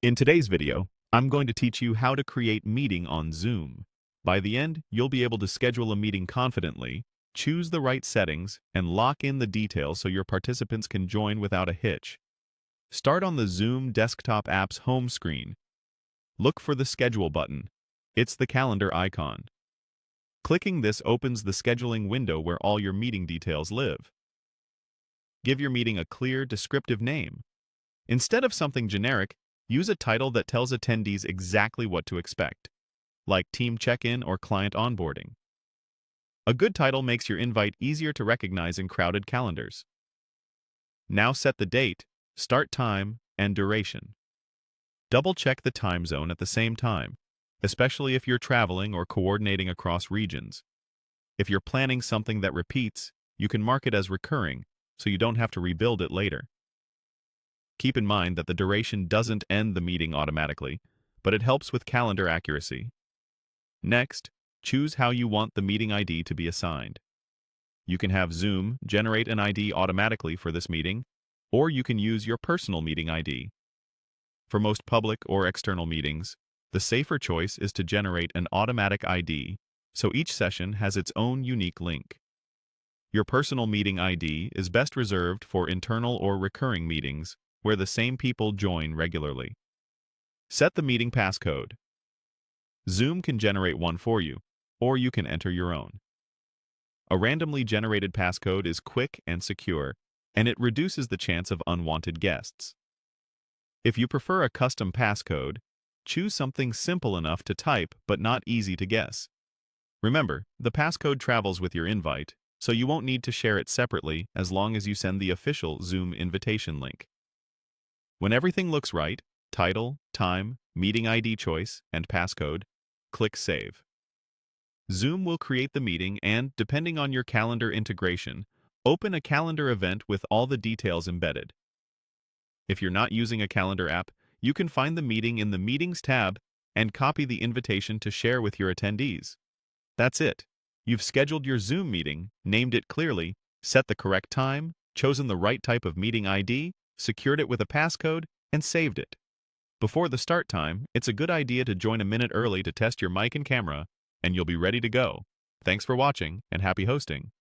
In today's video, I'm going to teach you how to create meeting on Zoom. By the end, you'll be able to schedule a meeting confidently, choose the right settings, and lock in the details so your participants can join without a hitch. Start on the Zoom desktop app's home screen. Look for the Schedule button. It's the calendar icon. Clicking this opens the scheduling window where all your meeting details live. Give your meeting a clear, descriptive name. Instead of something generic, use a title that tells attendees exactly what to expect, like Team Check-in or Client Onboarding. A good title makes your invite easier to recognize in crowded calendars. Now set the date, start time, and duration. Double-check the time zone at the same time, especially if you're traveling or coordinating across regions. If you're planning something that repeats, you can mark it as recurring, so you don't have to rebuild it later. Keep in mind that the duration doesn't end the meeting automatically, but it helps with calendar accuracy. Next, choose how you want the meeting ID to be assigned. You can have Zoom generate an ID automatically for this meeting, or you can use your personal meeting ID. For most public or external meetings, the safer choice is to generate an automatic ID, so each session has its own unique link. Your personal meeting ID is best reserved for internal or recurring meetings, where the same people join regularly. Set the meeting passcode. Zoom can generate one for you, or you can enter your own. A randomly generated passcode is quick and secure, and it reduces the chance of unwanted guests. If you prefer a custom passcode, choose something simple enough to type but not easy to guess. Remember, the passcode travels with your invite, so you won't need to share it separately as long as you send the official Zoom invitation link. When everything looks right, title, time, meeting ID choice, and passcode, click Save. Zoom will create the meeting and, depending on your calendar integration, open a calendar event with all the details embedded. If you're not using a calendar app, you can find the meeting in the Meetings tab and copy the invitation to share with your attendees. That's it. You've scheduled your Zoom meeting, named it clearly, set the correct time, chosen the right type of meeting ID, secured it with a passcode, and saved it. Before the start time, it's a good idea to join a minute early to test your mic and camera, and you'll be ready to go. Thanks for watching, and happy hosting.